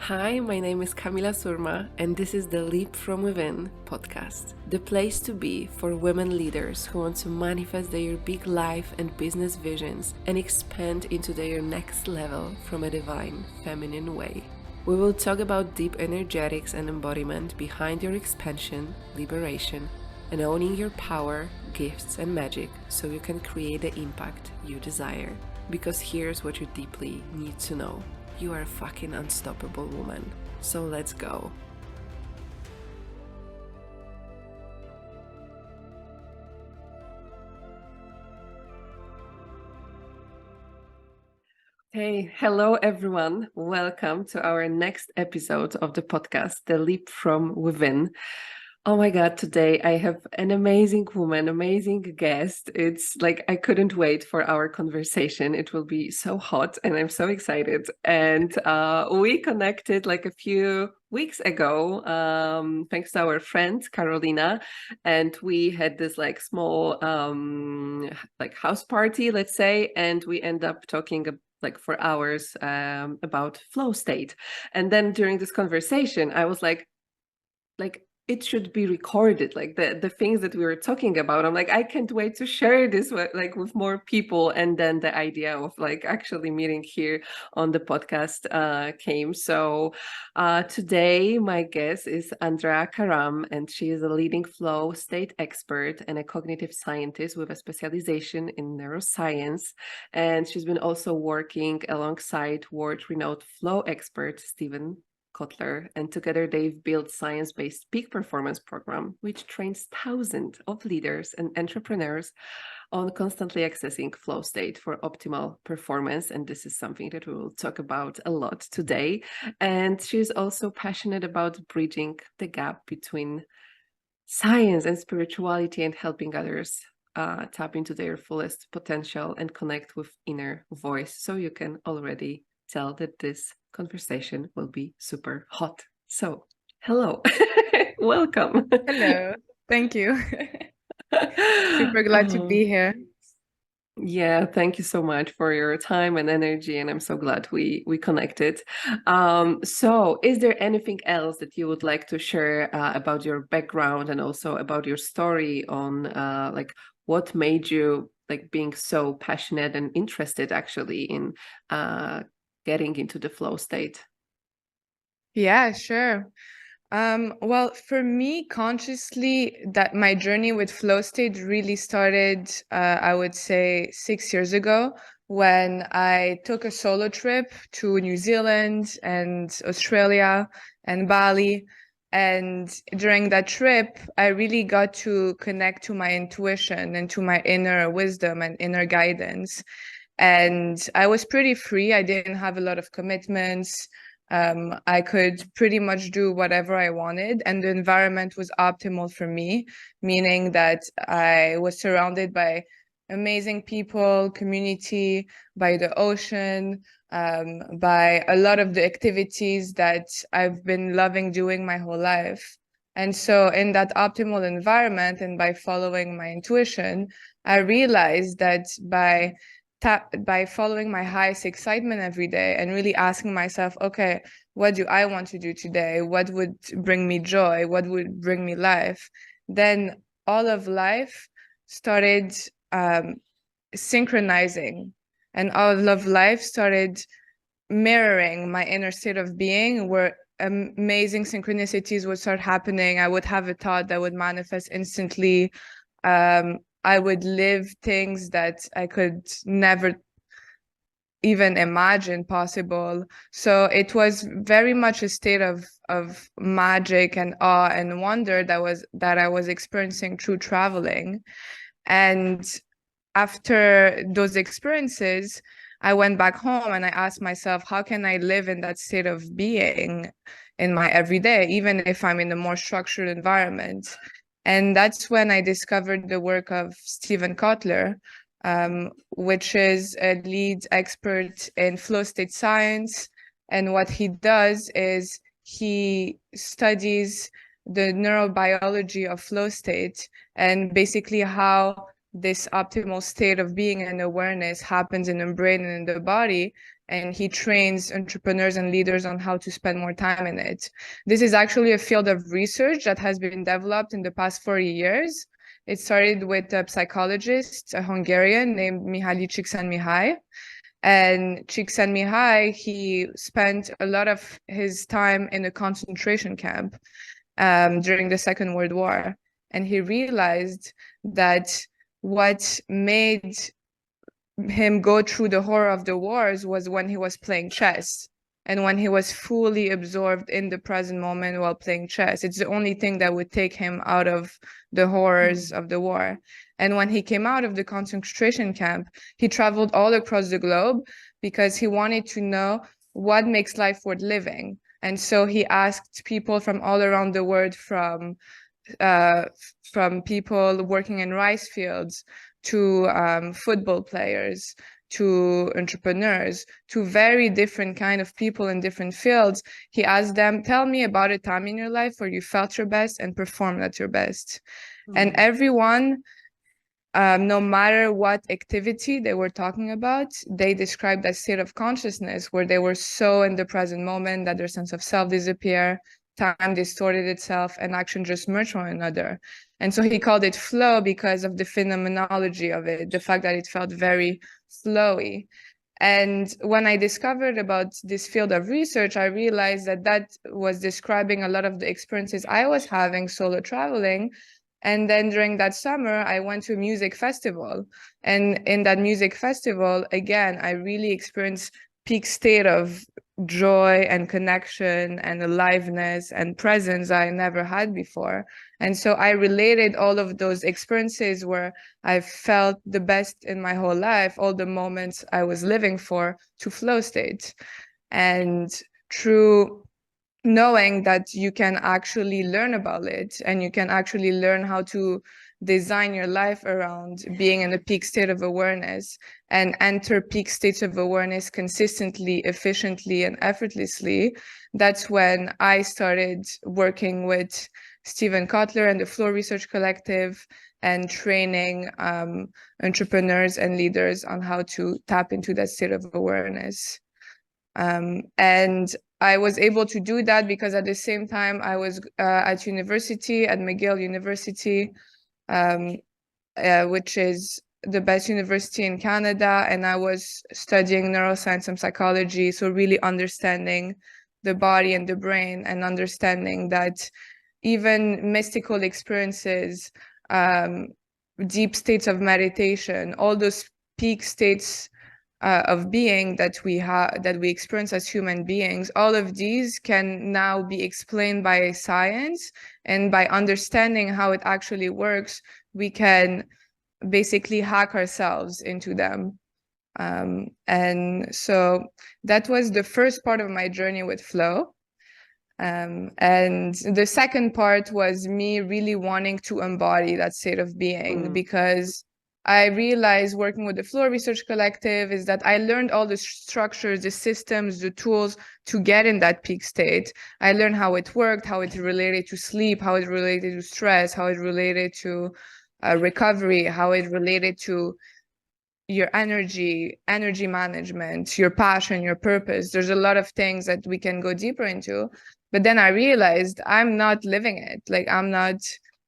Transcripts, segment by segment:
Hi, my name is Camila Surma, and this is the Leap from Within podcast, the place to be for women leaders who want to manifest their big life and business visions and expand into their next level from a divine feminine way. We will talk about deep energetics and embodiment behind your expansion, liberation, and owning your power, gifts, and magic so you can create the impact you desire. Because here's what you deeply need to know. You are a fucking unstoppable woman. So let's go. Hey, hello everyone. Welcome to our next episode of the podcast, The Leap from Within. Oh my God, today I have an amazing woman, amazing guest. It's like I couldn't wait for our conversation. It will be so hot and I'm so excited. And we connected like a few weeks ago, thanks to our friend Carolina. And we had this like small like house party, let's say, and we end up talking like for hours about flow state. And then during this conversation, I was like, it should be recorded, like the things that we were talking about. I'm like, I can't wait to share this with more people. And then the idea of like actually meeting here on the podcast came. So today my guest is Andrea Karam, and she is a leading flow state expert and a cognitive scientist with a specialization in neuroscience. And she's been also working alongside world-renowned flow expert Steven Kotler, and together they've built science-based peak performance program, which trains thousands of leaders and entrepreneurs on constantly accessing flow state for optimal performance. And this is something that we will talk about a lot today. And she's also passionate about bridging the gap between science and spirituality and helping others tap into their fullest potential and connect with inner voice. So you can already tell that this conversation will be super hot. So, hello, welcome. Hello, thank you. Super glad to be here. Yeah, thank you so much for your time and energy, and I'm so glad we connected. So, is there anything else that you would like to share about your background and also about your story on like what made you like being so passionate and interested actually in getting into the flow state? Yeah, sure. Well, for me, consciously, that my journey with flow state really started, I would say 6 years ago, when I took a solo trip to New Zealand and Australia and Bali. And during that trip, I really got to connect to my intuition and to my inner wisdom and inner guidance. And I was pretty free. I didn't have a lot of commitments. I could pretty much do whatever I wanted, and the environment was optimal for me, meaning that I was surrounded by amazing people, community, by the ocean, by a lot of the activities that I've been loving doing my whole life. And so in that optimal environment and by following my intuition, I realized that by following my highest excitement every day and really asking myself, okay, what do I want to do today? What would bring me joy? What would bring me life? Then all of life started synchronizing, and all of life started mirroring my inner state of being, where amazing synchronicities would start happening. I would have a thought that would manifest instantly. I would live things that I could never even imagine possible. So it was very much a state of magic and awe and wonder that I was experiencing through traveling. And after those experiences, I went back home and I asked myself, how can I live in that state of being in my everyday, even if I'm in a more structured environment? And that's when I discovered the work of Steven Kotler, which is a lead expert in flow state science. And what he does is he studies the neurobiology of flow state and basically how this optimal state of being and awareness happens in the brain and in the body, and he trains entrepreneurs and leaders on how to spend more time in it. This is actually a field of research that has been developed in the past 40 years. It started with a psychologist, a Hungarian named Mihaly Csikszentmihalyi. And Csikszentmihalyi, he spent a lot of his time in a concentration camp during the Second World War. And he realized that what made him go through the horror of the wars was when he was playing chess and when he was fully absorbed in the present moment while playing chess. It's the only thing that would take him out of the horrors of the war. And when he came out of the concentration camp, he traveled all across the globe because he wanted to know what makes life worth living. And so he asked people from all around the world, from people working in rice fields to football players, to entrepreneurs, to very different kind of people in different fields. He asked them, tell me about a time in your life where you felt your best and performed at your best. And everyone, no matter what activity they were talking about, they described that state of consciousness where they were so in the present moment that their sense of self disappeared, time distorted itself, and action just merged one another. And so he called it flow because of the phenomenology of it, the fact that it felt very flowy. And when I discovered about this field of research, I realized that that was describing a lot of the experiences I was having solo traveling. And then during that summer, I went to a music festival. And in that music festival, again, I really experienced peak state of joy and connection and aliveness and presence I never had before. And so I related all of those experiences where I felt the best in my whole life, all the moments I was living for, to flow states. And through knowing that you can actually learn about it and you can actually learn how to design your life around being in a peak state of awareness and enter peak states of awareness consistently, efficiently, and effortlessly, that's when I started working with Steven Kotler and the Flow Research Collective and training entrepreneurs and leaders on how to tap into that state of awareness. And I was able to do that because at the same time I was at university, at McGill University, which is the best university in Canada, and I was studying neuroscience and psychology, so really understanding the body and the brain and understanding that even mystical experiences, deep states of meditation, all those peak states of being that we experience as human beings, all of these can now be explained by science, and by understanding how it actually works, we can basically hack ourselves into them. And so that was the first part of my journey with flow. And the second part was me really wanting to embody that state of being, because I realized working with the Flow Research Collective is that I learned all the structures, the systems, the tools to get in that peak state. I learned how it worked, how it related to sleep, how it related to stress, how it related to recovery, how it related to your energy management, your passion, your purpose. There's a lot of things that we can go deeper into. But then I realized I'm not living it. Like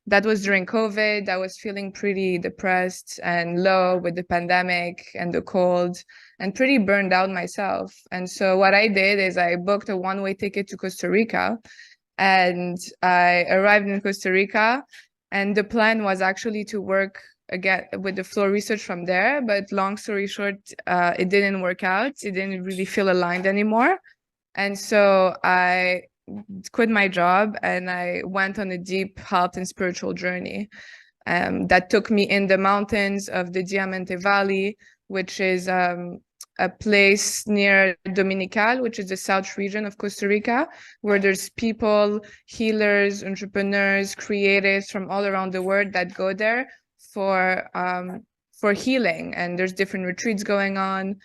that was during COVID. I was feeling pretty depressed and low with the pandemic and the cold and pretty burned out myself. And so what I did is I booked a one-way ticket to Costa Rica, and I arrived in Costa Rica, and the plan was actually to work again with the Flow Research from there. But long story short, it didn't work out. It didn't really feel aligned anymore. And so I quit my job and I went on a deep health and spiritual journey that took me in the mountains of the Diamante Valley, which is a place near Dominical, which is the south region of Costa Rica, where there's people, healers, entrepreneurs, creatives from all around the world that go there for healing. And there's different retreats going on.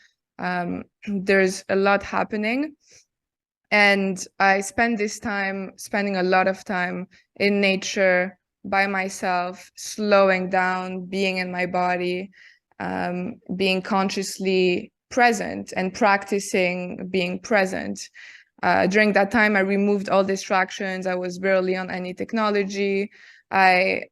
There's a lot happening. And I spend this time spending a lot of time in nature by myself, slowing down, being in my body, being consciously present and practicing being present. During that time, I removed all distractions. I was barely on any technology. I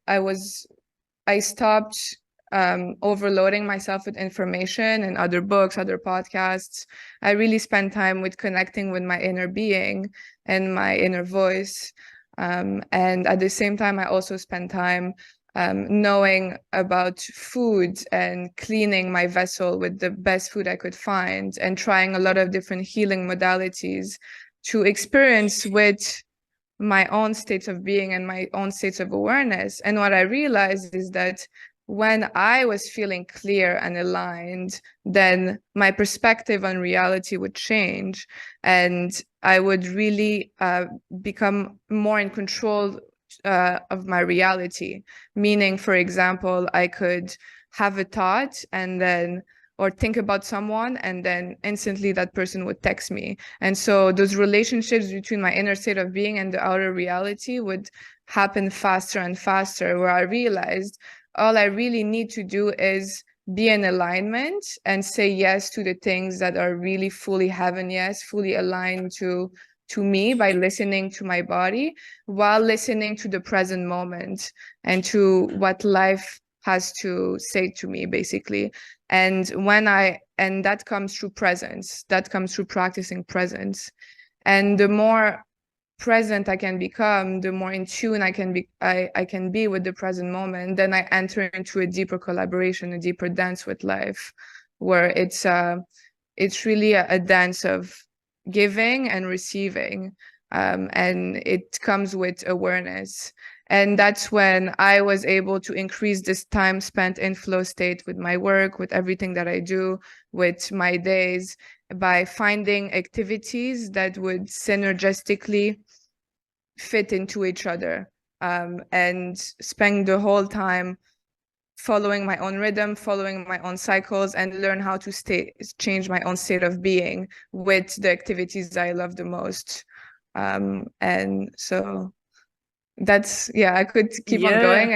stopped overloading myself with information and other books, other podcasts. I really spent time with connecting with my inner being and my inner voice. And at the same time, I also spent time knowing about food and cleaning my vessel with the best food I could find, and trying a lot of different healing modalities to experience with my own states of being and my own states of awareness. And what I realized is that when I was feeling clear and aligned, then my perspective on reality would change, and I would really become more in control of my reality. Meaning, for example, I could have a thought and then or think about someone, and then instantly that person would text me. And so those relationships between my inner state of being and the outer reality would happen faster and faster, where I realized all I really need to do is be in alignment and say yes to the things that are really fully heaven yes, fully aligned to me, by listening to my body while listening to the present moment and to what life has to say to me, basically. And that comes through presence, that comes through practicing presence. And the more present I can become, the more in tune I can be with the present moment, then I enter into a deeper collaboration, a deeper dance with life, where it's really a dance of giving and receiving, and it comes with awareness. And that's when I was able to increase this time spent in flow state with my work, with everything that I do, with my days, by finding activities that would synergistically fit into each other, and spend the whole time following my own rhythm, following my own cycles, and learn how to change my own state of being with the activities I love the most. And so that's, I could keep on going,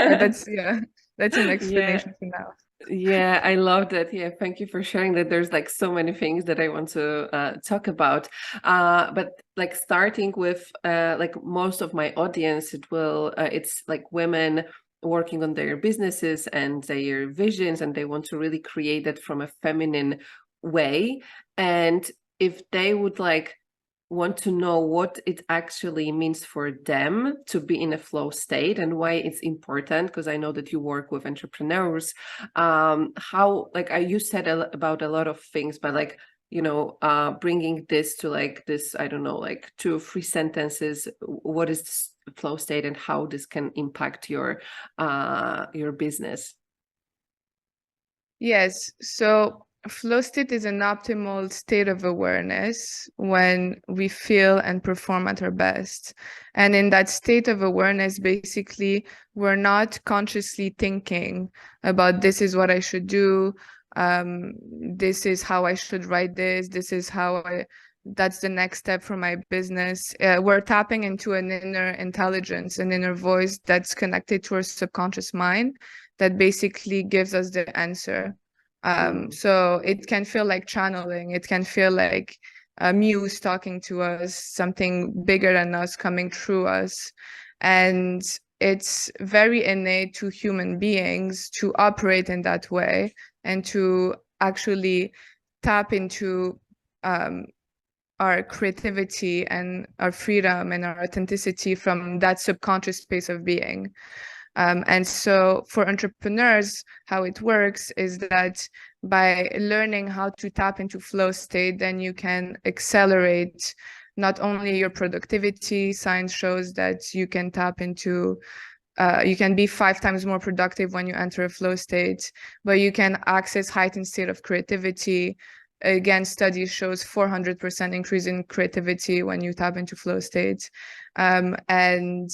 but that's an explanation for now. Yeah, I love that. Yeah, thank you for sharing that. There's like so many things that I want to talk about. But like starting with like most of my audience, it's like women working on their businesses and their visions, and they want to really create that from a feminine way. And if they would like want to know what it actually means for them to be in a flow state and why it's important, because I know that you work with entrepreneurs, how like you said about a lot of things, but like bringing this to like this, I don't know, like 2 or 3 sentences, what is this flow state and how this can impact your business? Yes, so flow state is an optimal state of awareness when we feel and perform at our best. And in that state of awareness, basically, we're not consciously thinking about this is what I should do, this is how I should write this is that's the next step for my business. We're tapping into an inner intelligence, an inner voice that's connected to our subconscious mind that basically gives us the answer. So it can feel like channeling. It can feel like a muse talking to us, something bigger than us coming through us. And it's very innate to human beings to operate in that way and to actually tap into our creativity and our freedom and our authenticity from that subconscious space of being. And so for entrepreneurs, how it works is that by learning how to tap into flow state, then you can accelerate not only your productivity. Science shows that you can tap into you can be 5 times more productive when you enter a flow state, but you can access heightened state of creativity. Again, studies shows 400% increase in creativity when you tap into flow state. And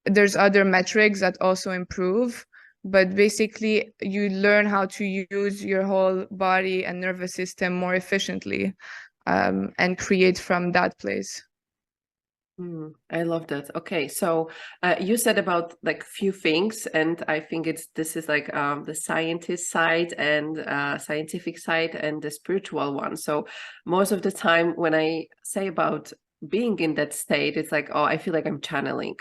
there's other metrics that also improve, but basically you learn how to use your whole body and nervous system more efficiently, and create from that place. I love that. Okay, so you said about like few things, and I think this is like the scientist side and scientific side and the spiritual one. So most of the time when I say about being in that state, it's like, oh, I feel like I'm channeling,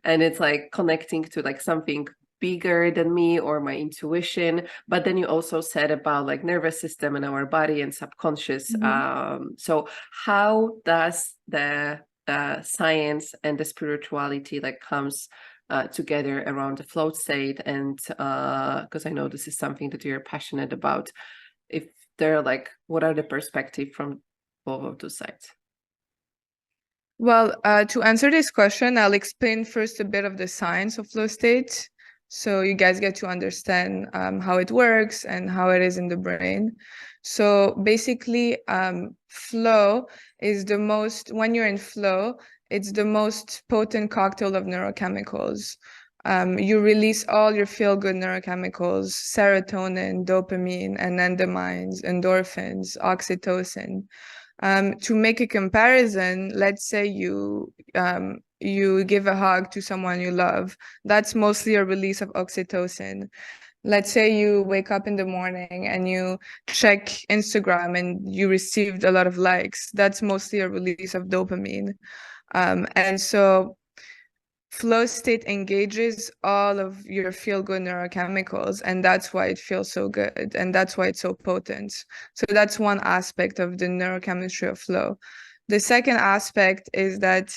and it's like connecting to like something bigger than me or my intuition. But then you also said about like nervous system and our body and subconscious. So how does the science and the spirituality like comes together around the float state? And because I know this is something that you're passionate about, if they're like, what are the perspective from both of those sides? Well, to answer this question, I'll explain first a bit of the science of flow state, so you guys get to understand how it works and how it is in the brain. So basically, flow is when you're in flow, it's the most potent cocktail of neurochemicals. You release all your feel-good neurochemicals, serotonin, dopamine, anandamines, endorphins, oxytocin. To make a comparison, let's say you give a hug to someone you love. That's mostly a release of oxytocin. Let's say you wake up in the morning and you check Instagram and you received a lot of likes. That's mostly a release of dopamine. And so flow state engages all of your feel-good neurochemicals, and that's why it feels so good, and that's why it's so potent. So that's one aspect of the neurochemistry of flow. The second aspect is that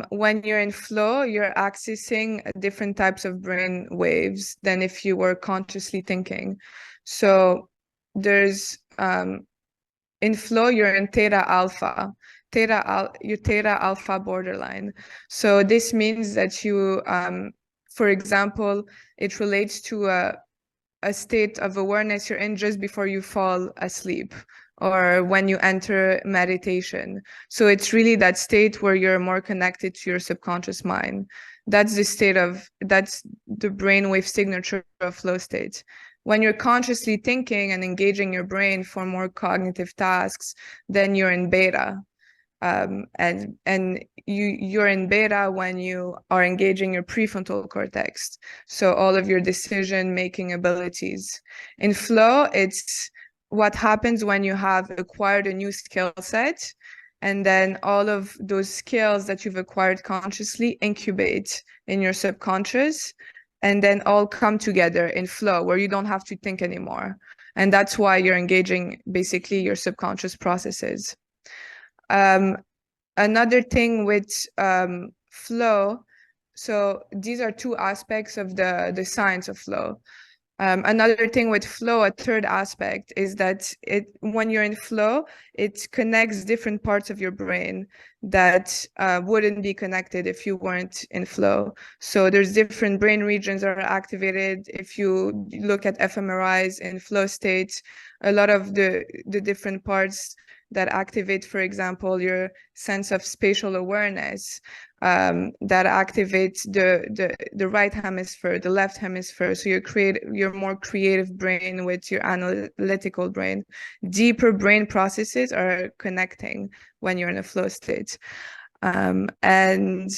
when you're in flow, you're accessing different types of brain waves than if you were consciously thinking. So there's in flow, you're in theta alpha. Your theta alpha borderline. So this means that you, for example, it relates to a state of awareness you're in just before you fall asleep or when you enter meditation. So it's really that state where you're more connected to your subconscious mind. That's the brainwave signature of flow state. When you're consciously thinking and engaging your brain for more cognitive tasks, then you're in beta. And you're in beta when you are engaging your prefrontal cortex, so all of your decision making abilities. In flow, it's what happens when you have acquired a new skill set, and then all of those skills that you've acquired consciously incubate in your subconscious and then all come together in flow where you don't have to think anymore. And that's why you're engaging basically your subconscious processes. Another thing with flow, so these are two aspects of the science of flow. Another thing with flow, a third aspect, is that when you're in flow, it connects different parts of your brain that wouldn't be connected if you weren't in flow. So there's different brain regions that are activated. If you look at fMRIs in flow states, a lot of the different parts that activate, for example, your sense of spatial awareness, that activates the right hemisphere, the left hemisphere. So your more creative brain with your analytical brain. Deeper brain processes are connecting when you're in a flow state. And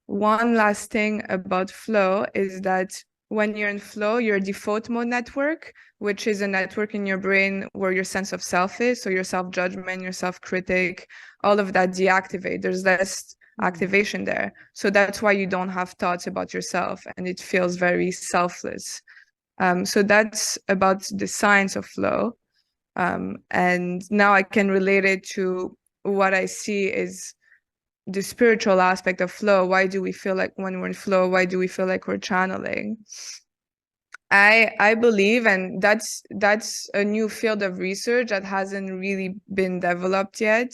one last thing about flow is that when you're in flow, your default mode network, which is a network in your brain where your sense of self is, so your self-judgment, your self-critic, all of that deactivate. There's less activation there. So that's why you don't have thoughts about yourself and it feels very selfless. So that's about the science of flow. And now I can relate it to what I see is the spiritual aspect of flow. Why do we feel like when we're in flow, why do we feel like we're channeling? I believe, and that's a new field of research that hasn't really been developed yet,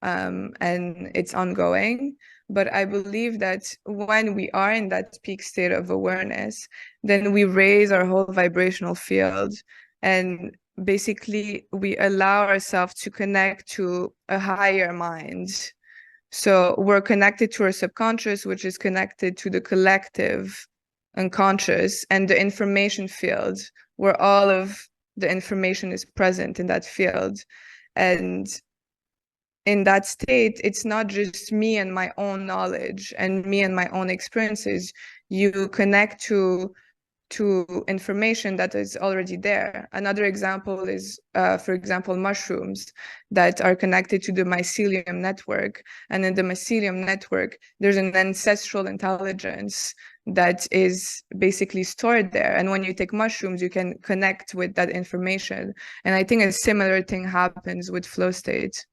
and it's ongoing. But I believe that when we are in that peak state of awareness, then we raise our whole vibrational field, and basically we allow ourselves to connect to a higher mind. So we're connected to our subconscious, which is connected to the collective unconscious and the information field, where all of the information is present in that field. And in that state, it's not just me and my own knowledge and me and my own experiences. You connect to information that is already there. Another example is, for example, mushrooms that are connected to the mycelium network. And in the mycelium network, there's an ancestral intelligence that is basically stored there. And when you take mushrooms, you can connect with that information. And I think a similar thing happens with flow state.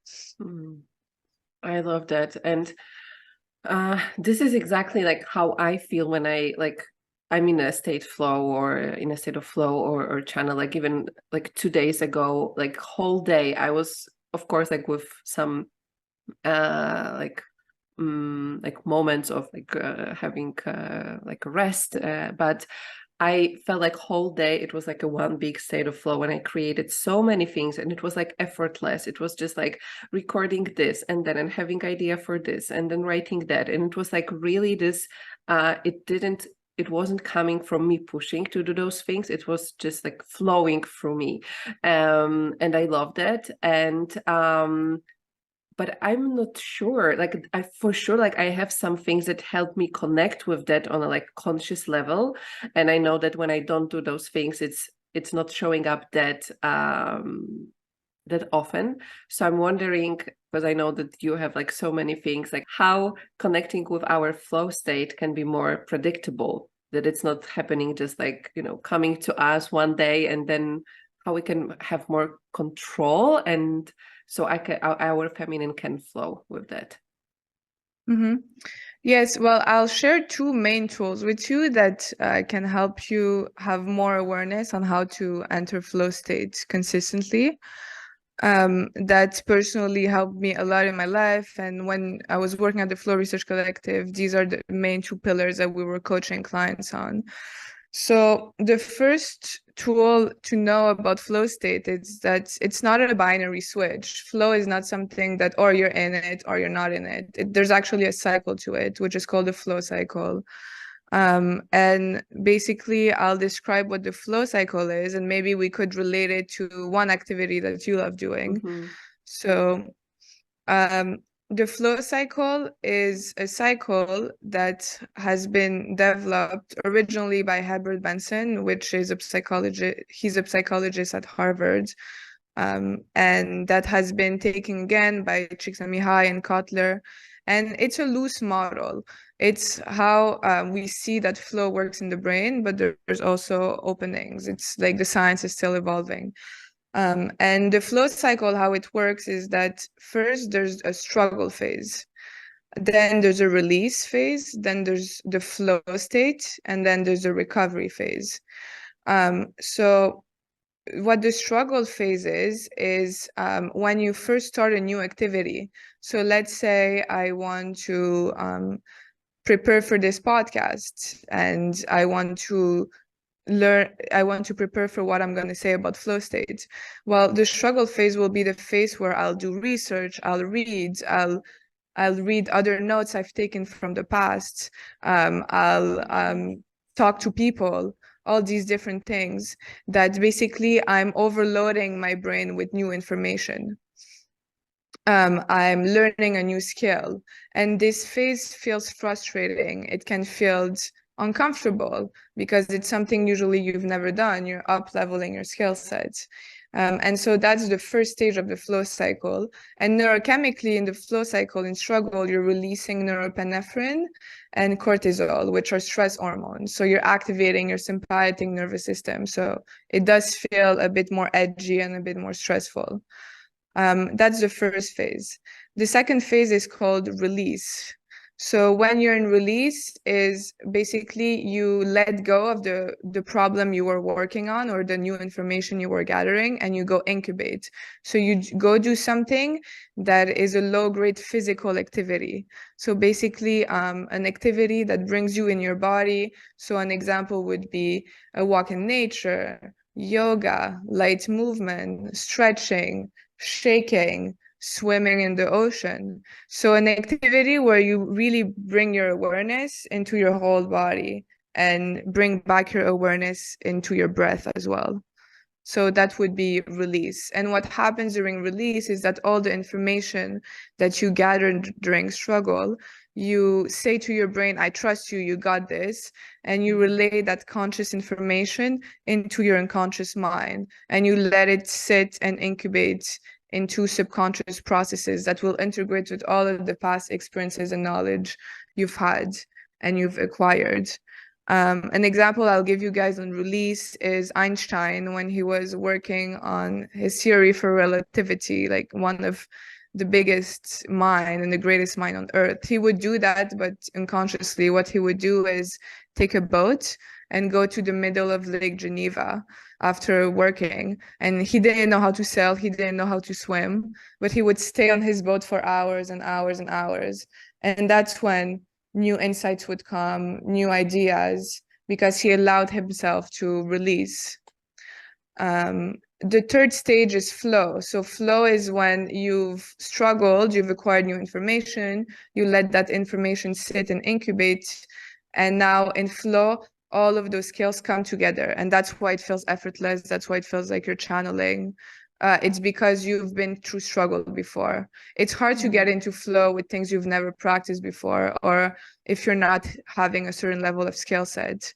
I love that. And this is exactly like how I feel when I'm in a state flow or in a state of flow or channel. Like even like 2 days ago, like whole day, I was, of course, like with some like moments of like having like a rest, but I felt like whole day it was like a one big state of flow, and I created so many things, and it was like effortless. It was just like recording this and then and having idea for this and then writing that, and it was like really this it wasn't coming from me pushing to do those things. It was just like flowing through me, and I love that. And but I'm not sure, like I for sure, like I have some things that help me connect with that on a like conscious level, and I know that when I don't do those things, it's not showing up that that often. So I'm wondering, because I know that you have like so many things, like how connecting with our flow state can be more predictable, that it's not happening just like, you know, coming to us one day, and then how we can have more control, and so our feminine can flow with that. Mm-hmm. Yes, well, I'll share two main tools with you that can help you have more awareness on how to enter flow states consistently. That personally helped me a lot in my life. And when I was working at the Flow Research Collective, these are the main two pillars that we were coaching clients on. So the first tool to know about flow state is that it's not a binary switch. Flow is not something that or you're in it or you're not in it. There's actually a cycle to it, which is called the flow cycle. And basically, I'll describe what the flow cycle is, and maybe we could relate it to one activity that you love doing. Mm-hmm. So the flow cycle is a cycle that has been developed originally by Herbert Benson, which is a psychologist. He's a psychologist at Harvard. And that has been taken again by Csikszentmihalyi and Kotler. And it's a loose model. It's how we see that flow works in the brain, but there's also openings. It's like the science is still evolving. And the flow cycle, how it works is that first there's a struggle phase, then there's a release phase, then there's the flow state, and then there's a recovery phase. So what the struggle phase is when you first start a new activity. So let's say I want to prepare for this podcast, and I want to prepare for what I'm going to say about flow states. Well, the struggle phase will be the phase where I'll do research, I'll read other notes I've taken from the past, I'll talk to people, all these different things that basically I'm overloading my brain with new information. I'm learning a new skill, and this phase feels frustrating. It can feel uncomfortable because it's something usually you've never done. You're up leveling your skill sets. And so that's the first stage of the flow cycle. And neurochemically in the flow cycle in struggle, you're releasing norepinephrine and cortisol, which are stress hormones. So you're activating your sympathetic nervous system. So it does feel a bit more edgy and a bit more stressful. That's the first phase. The second phase is called release. So when you're in release is basically you let go of the problem you were working on or the new information you were gathering, and you go incubate. So you go do something that is a low-grade physical activity. So basically an activity that brings you in your body. So an example would be a walk in nature, yoga, light movement, stretching, shaking, swimming in the ocean. So an activity where you really bring your awareness into your whole body and bring back your awareness into your breath as well. So that would be release. And what happens during release is that all the information that you gathered during struggle, you say to your brain, I trust you, you got this. And you relay that conscious information into your unconscious mind. And you let it sit and incubate into subconscious processes that will integrate with all of the past experiences and knowledge you've had and you've acquired. An example I'll give you guys on release is Einstein when he was working on his theory for relativity, like one of the biggest mind and the greatest mind on earth. He would do that, but unconsciously, what he would do is take a boat and go to the middle of Lake Geneva after working. And he didn't know how to sail, he didn't know how to swim, but he would stay on his boat for hours and hours and hours. And that's when new insights would come, new ideas, because he allowed himself to release. The third stage is flow. So flow is when you've struggled, you've acquired new information, you let that information sit and incubate. And now in flow, all of those skills come together. And that's why it feels effortless. That's why it feels like you're channeling. It's because you've been through struggle before. It's hard to get into flow with things you've never practiced before, or if you're not having a certain level of skill set.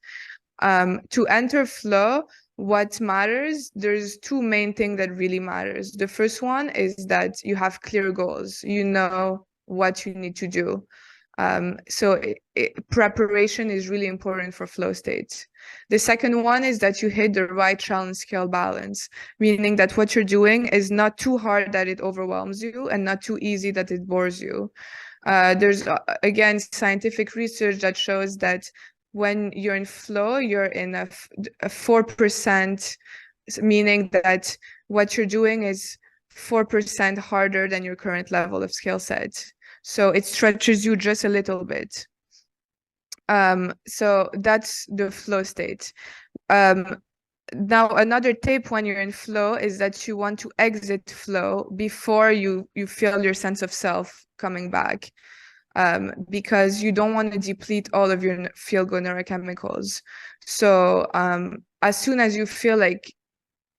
To enter flow, what matters, there's two main things that really matters. The first one is that you have clear goals. You know what you need to do. So preparation is really important for flow states. The second one is that you hit the right challenge scale balance, meaning that what you're doing is not too hard that it overwhelms you and not too easy that it bores you. There's, again, scientific research that shows that when you're in flow, you're in a 4%, meaning that what you're doing is 4% harder than your current level of skill set. So it stretches you just a little bit. So that's the flow state. Now, another tip when you're in flow is that you want to exit flow before you feel your sense of self coming back. Because you don't want to deplete all of your feel-good neurochemicals. So as soon as you feel like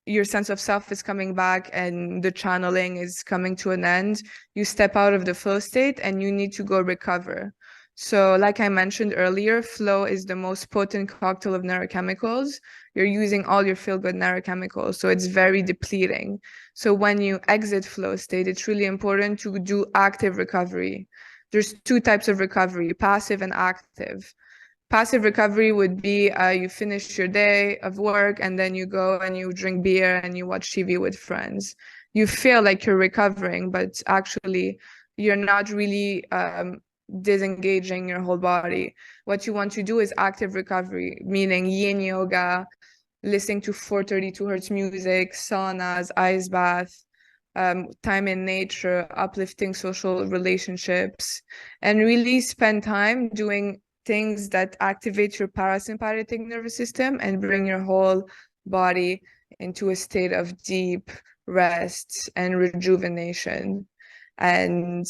your sense of self is coming back and the channeling is coming to an end, you step out of the flow state and you need to go recover. So like I mentioned earlier, flow is the most potent cocktail of neurochemicals. You're using all your feel-good neurochemicals, so it's very depleting. So when you exit flow state, it's really important to do active recovery. There's two types of recovery, passive and active. Passive recovery would be you finish your day of work and then you go and you drink beer and you watch TV with friends. You feel like you're recovering, but actually you're not really disengaging your whole body. What you want to do is active recovery, meaning yin yoga, listening to 432 hertz music, saunas, ice bath, time in nature, uplifting social relationships, and really spend time doing things that activate your parasympathetic nervous system and bring your whole body into a state of deep rest and rejuvenation. And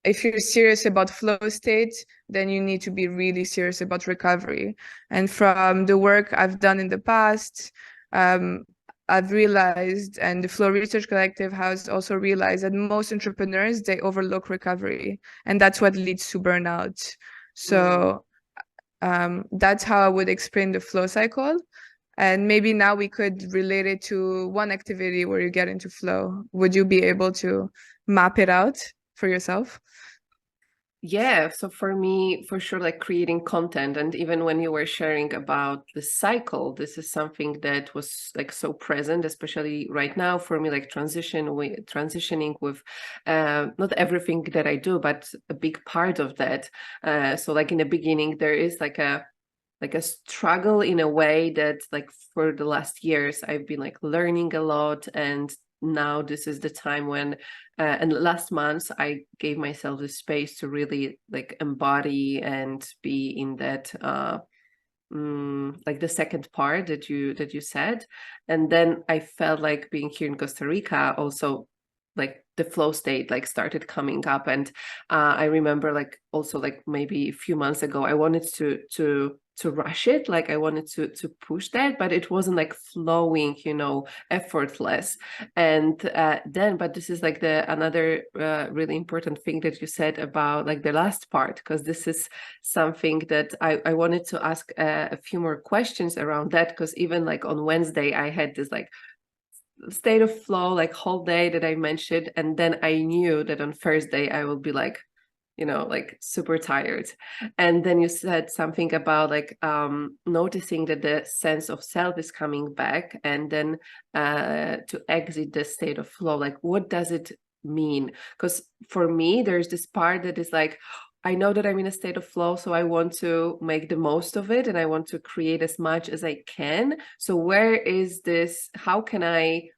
if you're serious about flow state, then you need to be really serious about recovery. And from the work I've done in the past, I've realized, and the Flow Research Collective has also realized, that most entrepreneurs, they overlook recovery, and that's what leads to burnout. So that's how I would explain the flow cycle. And maybe now we could relate it to one activity where you get into flow. Would you be able to map it out for yourself? Yeah, so for me, for sure, like creating content, and even when you were sharing about the cycle, this is something that was like so present, especially right now for me, like transitioning with not everything that I do, but a big part of that. So like in the beginning, there is like a struggle in a way that like for the last years I've been like learning a lot, and now this is the time when and last month I gave myself the space to really like embody and be in that like the second part that you said. And then I felt like being here in Costa Rica also like the flow state like started coming up. And I remember like also like maybe a few months ago, I wanted to rush it, like I wanted to push that, but it wasn't like flowing, effortless. And then, but this is like the another really important thing that you said about like the last part, because this is something that I wanted to ask a few more questions around that, because even like on Wednesday I had this like state of flow like whole day that I mentioned, and then I knew that on Thursday I will be like like super tired. And then you said something about like noticing that the sense of self is coming back, and then to exit the state of flow, like what does it mean? Because for me there's this part that is like, I know that I'm in a state of flow, so I want to make the most of it and I want to create as much as I can. So where is this, how can I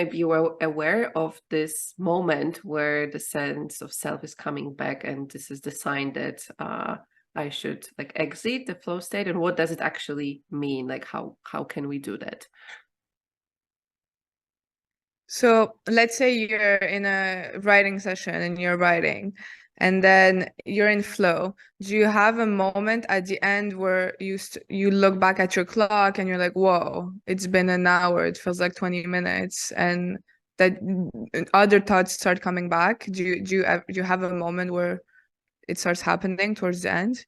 be aware of this moment where the sense of self is coming back, and this is the sign that I should like exit the flow state? And what does it actually mean? Like how can we do that? So let's say you're in a writing session and you're writing, and then you're in flow. Do you have a moment at the end where you look back at your clock and you're like, whoa, it's been an hour, it feels like 20 minutes, and that other thoughts start coming back? Do you have a moment where it starts happening towards the end?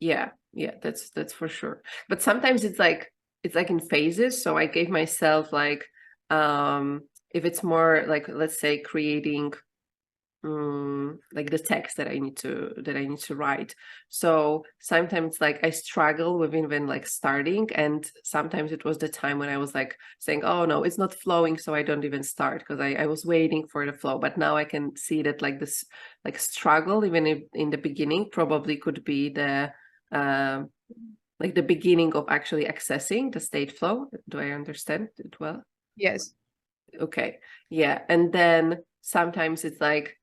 Yeah, that's for sure. But sometimes it's like in phases. So I gave myself like if it's more like, let's say, creating like the text that I need to write. So sometimes like I struggle with even like starting, and sometimes it was the time when I was like saying, oh no, it's not flowing, so I don't even start, because I was waiting for the flow. But now I can see that like this like struggle, even if in the beginning, probably could be the like the beginning of actually accessing the state flow. Do I understand it well? Yes. Okay. Yeah. And then sometimes it's like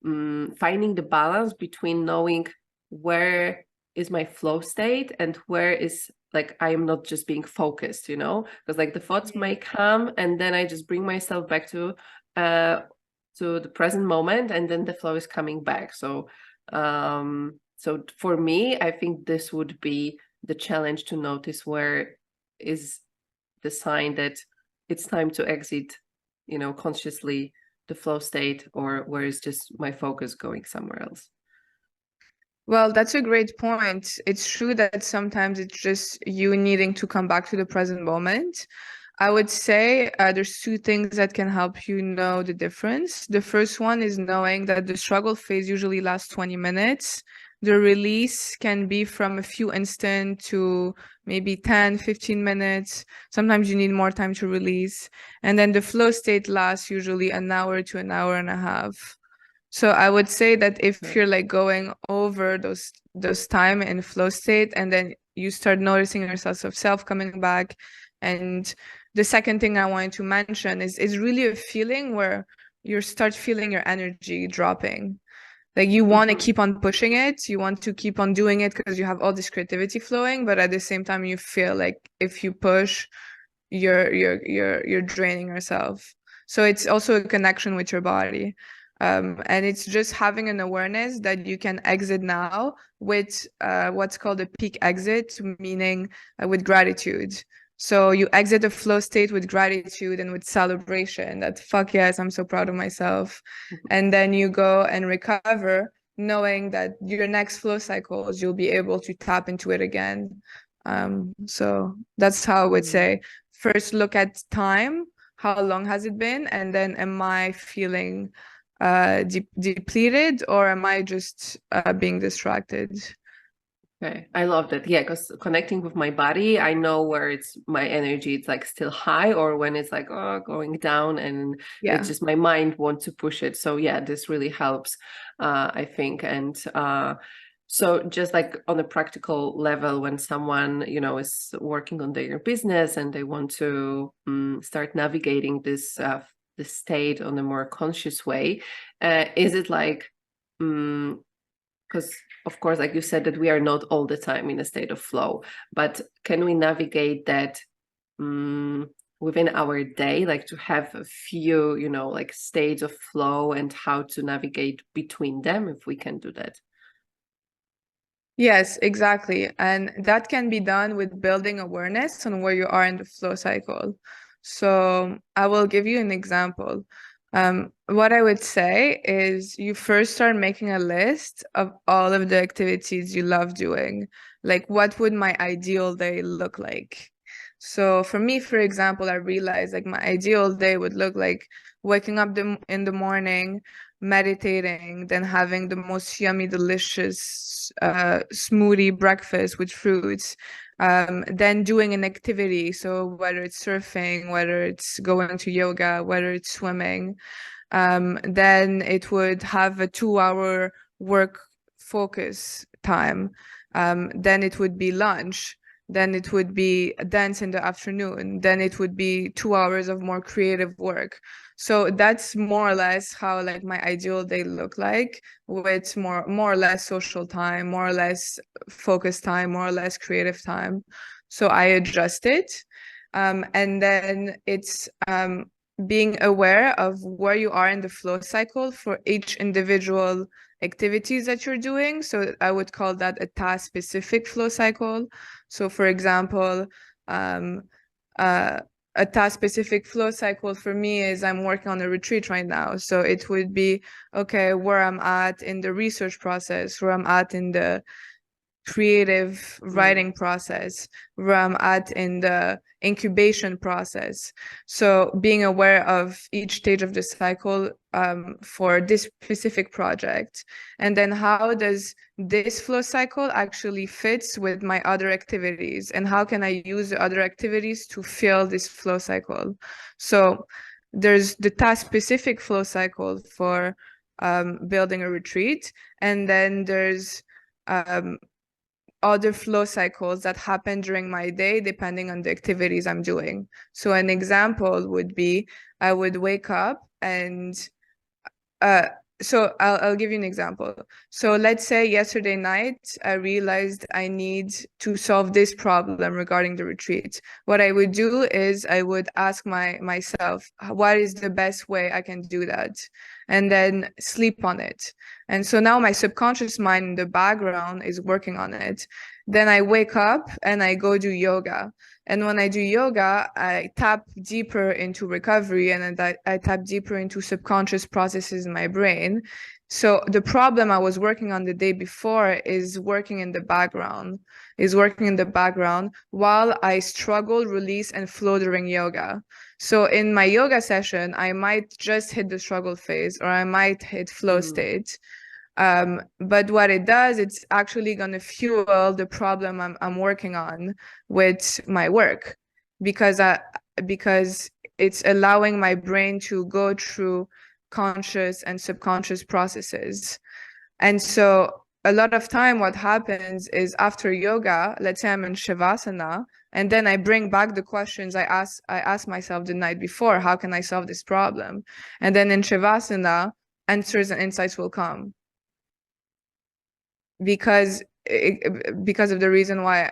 finding the balance between knowing where is my flow state and where is like I am not just being focused, because like the thoughts might come, and then I just bring myself back to the present moment, and then the flow is coming back. So so for me, I think this would be the challenge, to notice where is the sign that it's time to exit, consciously, the flow state, or where is just my focus going somewhere else. Well, that's a great point. It's true that sometimes it's just you needing to come back to the present moment. I would say there's two things that can help you know the difference. The first one is knowing that the struggle phase usually lasts 20 minutes. The release can be from a few instants to maybe 10, 15 minutes. Sometimes you need more time to release. And then the flow state lasts usually an hour to an hour and a half. So I would say that if you're like going over those time in flow state, and then you start noticing your sense of self coming back. And the second thing I wanted to mention is really a feeling where you start feeling your energy dropping. Like you want to keep on pushing it, you want to keep on doing it because you have all this creativity flowing, but at the same time you feel like if you push, you're draining yourself. So it's also a connection with your body. And it's just having an awareness that you can exit now with what's called a peak exit, meaning with gratitude. So you exit the flow state with gratitude and with celebration that, fuck yes, I'm so proud of myself. And then you go and recover, knowing that your next flow cycles, you'll be able to tap into it again. So that's how I would say, first look at time, how long has it been? And then am I feeling depleted, or am I just being distracted? Okay, I love that. Yeah, because connecting with my body, I know where it's my energy, it's like still high, or when it's like going down, and it's Yeah. just my mind wants to push it. So yeah, this really helps, I think. And so just like on a practical level, when someone is working on their business and they want to start navigating this state on a more conscious way, is it like because of course, like you said, that we are not all the time in a state of flow, but can we navigate that within our day, like to have a few, like states of flow and how to navigate between them, if we can do that. Yes, exactly. And that can be done with building awareness on where you are in the flow cycle. So I will give you an example. What I would say is you first start making a list of all of the activities you love doing. Like, what would my ideal day look like? So for me, for example, I realized like my ideal day would look like waking up in the morning, meditating, then having the most yummy, delicious smoothie breakfast with fruits, then doing an activity. So whether it's surfing, whether it's going to yoga, whether it's swimming, then it would have a 2 hour work focus time. Then it would be lunch. Then it would be a dance in the afternoon. Then it would be 2 hours of more creative work. So that's more or less how like my ideal day look like, with more or less social time, more or less focus time, more or less creative time. So I adjust it. And then it's being aware of where you are in the flow cycle for each individual activities that you're doing. So I would call that a task specific flow cycle. So for example, um, a task specific flow cycle for me is I'm working on a retreat right now. So it would be, okay, where I'm at in the research process, where I'm at in the creative writing process, where I'm at in the incubation process. So being aware of each stage of the cycle for this specific project. And then how does this flow cycle actually fits with my other activities? And how can I use the other activities to fill this flow cycle? So there's the task specific flow cycle for building a retreat. And then there's other flow cycles that happen during my day depending on the activities I'm doing. So an example would be I would wake up and so I'll give you an example. So let's say yesterday night, I realized I need to solve this problem regarding the retreat. What I would do is I would ask myself, what is the best way I can do that? And then sleep on it. And so now my subconscious mind in the background is working on it. Then I wake up and I go do yoga. And when I do yoga, I tap deeper into recovery, and I tap deeper into subconscious processes in my brain. So the problem I was working on the day before is working in the background, while I struggle, release, and flow during yoga. So in my yoga session, I might just hit the struggle phase, or I might hit flow state. But what it does, it's actually going to fuel the problem I'm working on with my work, because it's allowing my brain to go through conscious and subconscious processes. And so a lot of time what happens is after yoga, let's say I'm in Shavasana, and then I bring back the questions I asked myself the night before, how can I solve this problem? And then in Shavasana, answers and insights will come. Because of the reason why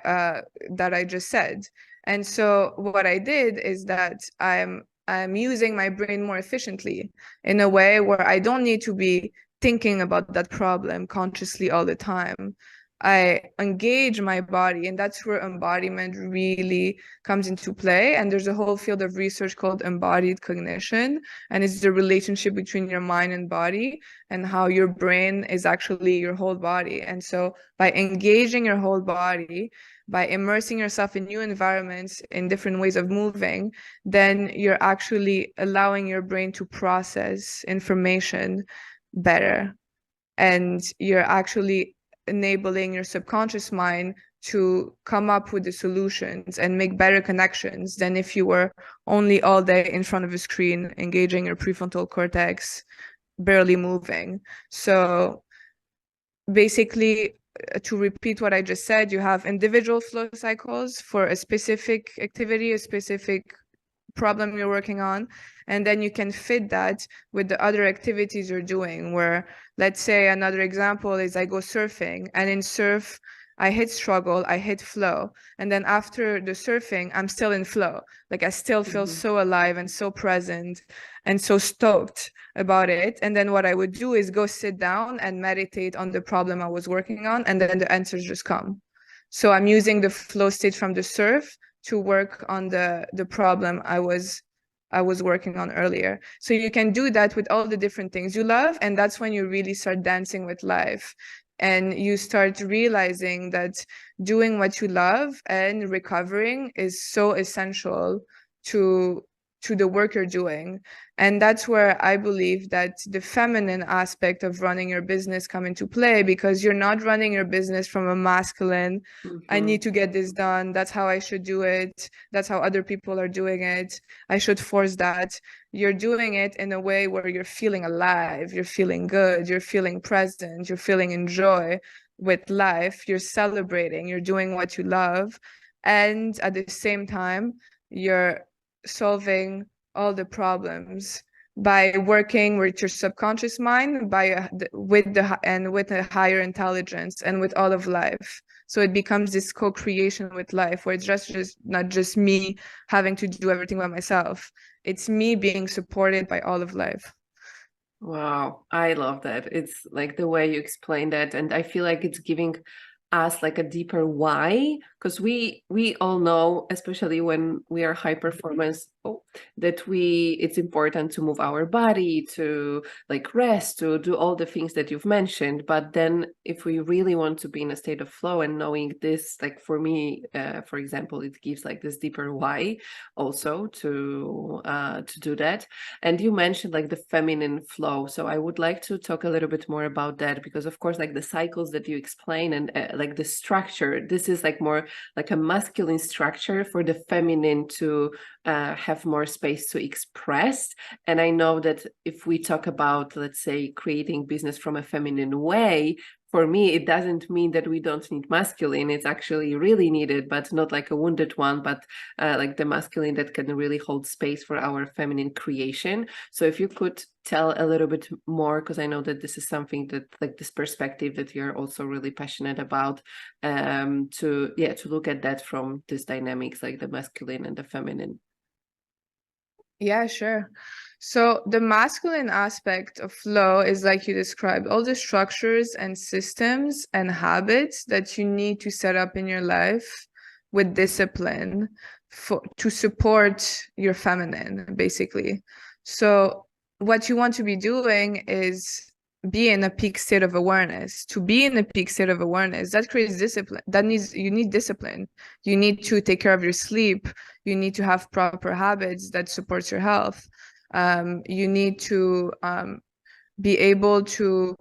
that I just said. And so what I did is that I'm using my brain more efficiently in a way where I don't need to be thinking about that problem consciously all the time. I engage my body, and that's where embodiment really comes into play. And there's a whole field of research called embodied cognition, and it's the relationship between your mind and body, and how your brain is actually your whole body. And so by engaging your whole body, by immersing yourself in new environments, in different ways of moving, then you're actually allowing your brain to process information better. And you're actually enabling your subconscious mind to come up with the solutions and make better connections than if you were only all day in front of a screen, engaging your prefrontal cortex, barely moving. So basically, to repeat what I just said, you have individual flow cycles for a specific activity, a specific problem you're working on, and then you can fit that with the other activities you're doing. Where, let's say, another example is I go surfing, and in surf I hit struggle, I hit flow. And then after the surfing, I'm still in flow. Like I still feel so alive and so present and so stoked about it. And then what I would do is go sit down and meditate on the problem I was working on, and then the answers just come. So I'm using the flow state from the surf to work on the problem I was working on earlier. So you can do that with all the different things you love, and that's when you really start dancing with life. And you start realizing that doing what you love and recovering is so essential to the work you're doing. And that's where I believe that the feminine aspect of running your business come into play, because you're not running your business from a masculine, I need to get this done, that's how I should do it, that's how other people are doing it, I should force that. You're doing it in a way where you're feeling alive, you're feeling good, you're feeling present, you're feeling enjoy with life, you're celebrating, you're doing what you love. And at the same time, you're solving all the problems by working with your subconscious mind, with a higher intelligence and with all of life. So it becomes this co-creation with life, where it's just not just me having to do everything by myself. It's me being supported by all of life. Wow, I love that. It's like the way you explain that, and I feel like it's giving us like a deeper why, because we all know, especially when we are high performance, that it's important to move our body, to like rest, to do all the things that you've mentioned. But then if we really want to be in a state of flow, and knowing this, like for me, for example, it gives like this deeper why also to do that. And you mentioned like the feminine flow, so I would like to talk a little bit more about that, because of course like the cycles that you explain, and like the structure, this is like more like a masculine structure for the feminine to have more space to express. And I know that if we talk about, let's say, creating business from a feminine way, for me, it doesn't mean that we don't need masculine. It's actually really needed, but not like a wounded one, but like the masculine that can really hold space for our feminine creation. So if you could tell a little bit more, because I know that this is something that, like this perspective that you're also really passionate about, to look at that from this dynamics, like the masculine and the feminine. Yeah, sure. So the masculine aspect of flow is, like you described, all the structures and systems and habits that you need to set up in your life with discipline to support your feminine, basically. So what you want to be doing is be in a peak state of awareness. To be in a peak state of awareness, that creates discipline. You need discipline. You need to take care of your sleep. You need to have proper habits that supports your health. You need to be able to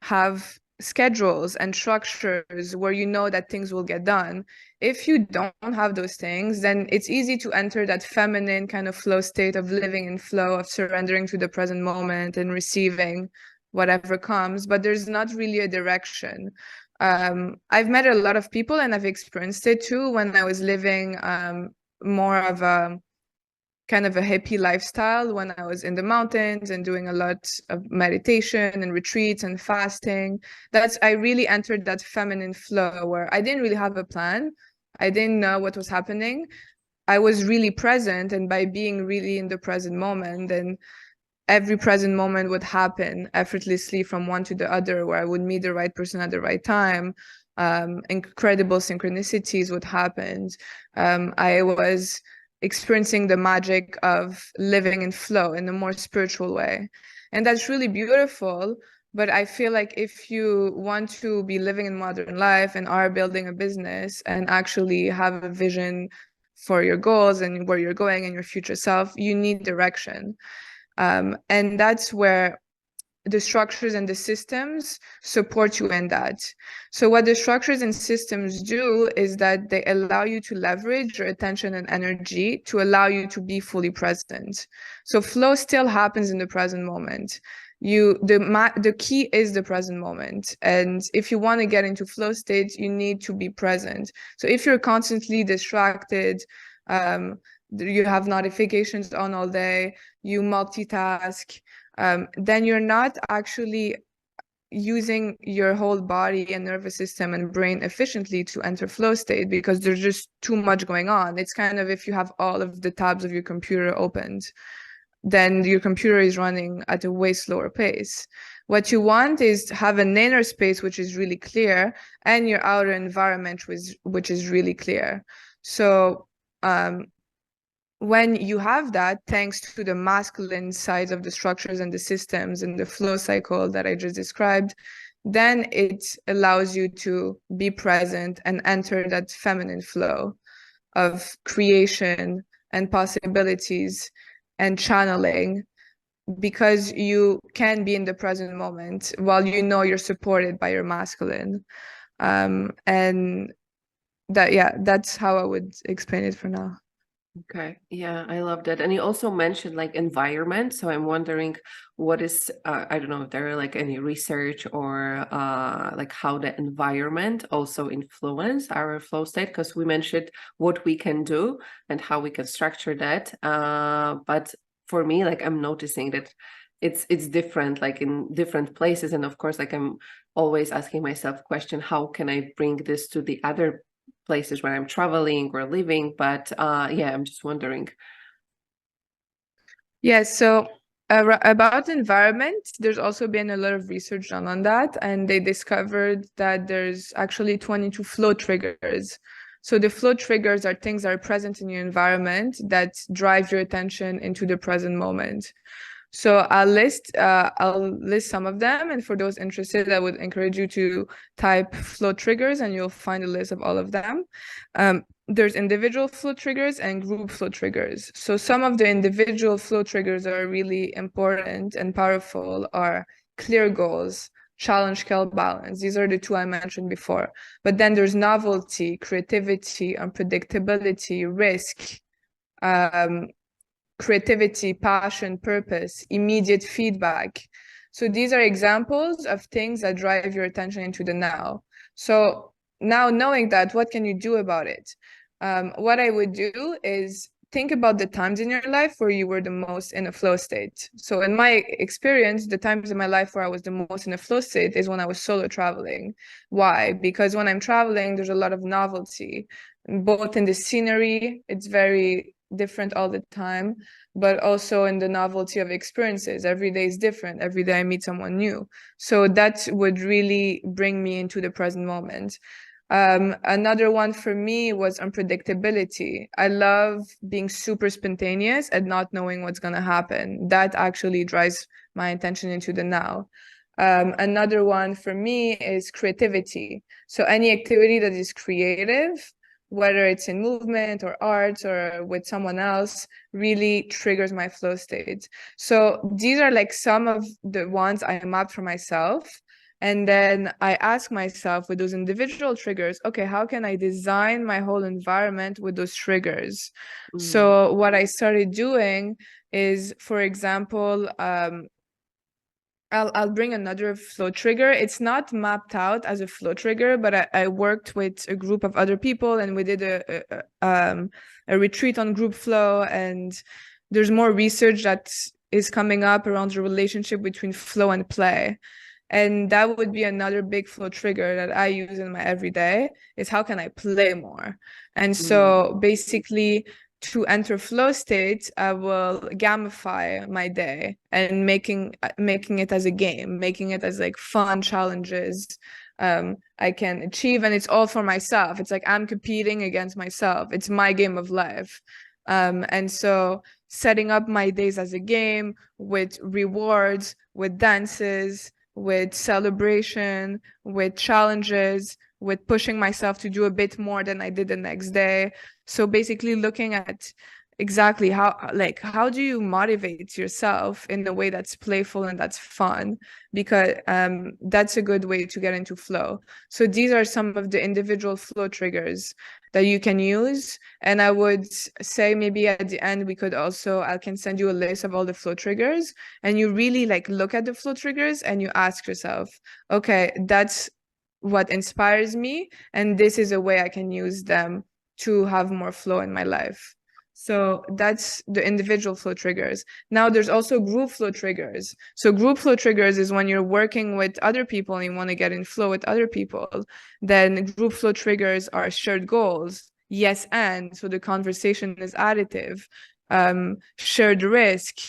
have schedules and structures where you know that things will get done. If you don't have those things, then it's easy to enter that feminine kind of flow state of living in flow, of surrendering to the present moment and receiving whatever comes, but there's not really a direction. I've met a lot of people, and I've experienced it too when I was living more of a kind of a hippie lifestyle, when I was in the mountains and doing a lot of meditation and retreats and fasting. I really entered that feminine flow where I didn't really have a plan. I didn't know what was happening. I was really present, and by being really in the present moment, then every present moment would happen effortlessly from one to the other, where I would meet the right person at the right time. Incredible synchronicities would happen. I was experiencing the magic of living in flow in a more spiritual way. And that's really beautiful. But I feel like if you want to be living in modern life and are building a business and actually have a vision for your goals and where you're going and your future self, you need direction. And that's where the structures and the systems support you in that. So what the structures and systems do is that they allow you to leverage your attention and energy to allow you to be fully present. So flow still happens in the present moment. The key is the present moment. And if you want to get into flow states, you need to be present. So if you're constantly distracted, you have notifications on all day, you multitask, then you're not actually using your whole body and nervous system and brain efficiently to enter flow state, because there's just too much going on. It's kind of if you have all of the tabs of your computer opened, then your computer is running at a way slower pace. What you want is to have an inner space which is really clear, and your outer environment which is really clear. So when you have that, thanks to the masculine sides of the structures and the systems and the flow cycle that I just described, then it allows you to be present and enter that feminine flow of creation and possibilities and channeling, because you can be in the present moment while you know you're supported by your masculine. And that's how I would explain it for now. Okay. Yeah, I love that. And you also mentioned like environment. So I'm wondering what is, I don't know if there are like any research or like how the environment also influence our flow state, because we mentioned what we can do and how we can structure that. But for me, like I'm noticing that it's different, like in different places. And of course, like I'm always asking myself question, how can I bring this to the other places where I'm traveling or living, but yeah, I'm just wondering. Yeah, so about environment, there's also been a lot of research done on that, and they discovered that there's actually 22 flow triggers. So the flow triggers are things that are present in your environment that drive your attention into the present moment. So I'll list some of them, and for those interested, I would encourage you to type flow triggers, and you'll find a list of all of them. There's individual flow triggers and group flow triggers. So some of the individual flow triggers are really important and powerful are clear goals, challenge, scale, balance. These are the two I mentioned before. But then there's novelty, creativity, unpredictability, risk, creativity, passion, purpose, immediate feedback. So these are examples of things that drive your attention into the now. So now knowing that, what can you do about it? What I would do is think about the times in your life where you were the most in a flow state. So in my experience, the times in my life where I was the most in a flow state is when I was solo traveling. Why? Because when I'm traveling, there's a lot of novelty, both in the scenery, it's very different all the time, but also in the novelty of experiences. Every day is different. Every day I meet someone new. So that would really bring me into the present moment. Another one for me was unpredictability. I love being super spontaneous and not knowing what's going to happen. That actually drives my attention into the now. Another one for me is creativity. So any activity that is creative, whether it's in movement or art or with someone else, really triggers my flow state. So these are like some of the ones I mapped for myself. And then I ask myself with those individual triggers, okay, how can I design my whole environment with those triggers? So what I started doing is, for example, I'll bring another flow trigger. It's not mapped out as a flow trigger, but I worked with a group of other people, and we did a retreat on group flow. And there's more research that is coming up around the relationship between flow and play. And that would be another big flow trigger that I use in my everyday, is how can I play more? And so basically, to enter flow state, I will gamify my day and making it as a game, making it as like fun challenges I can achieve, and it's all for myself. It's like I'm competing against myself. It's my game of life. And so setting up my days as a game with rewards, with dances, with celebration, with challenges, with pushing myself to do a bit more than I did the next day. So basically looking at exactly how do you motivate yourself in a way that's playful and that's fun, because that's a good way to get into flow. So these are some of the individual flow triggers that you can use. And I would say maybe at the end I can send you a list of all the flow triggers, and you really like look at the flow triggers and you ask yourself, okay, that's what inspires me, and this is a way I can use them to have more flow in my life. So that's the individual flow triggers. Now there's also group flow triggers. So group flow triggers is when you're working with other people and you want to get in flow with other people. Then group flow triggers are shared goals. Yes, and so the conversation is additive. Shared risk,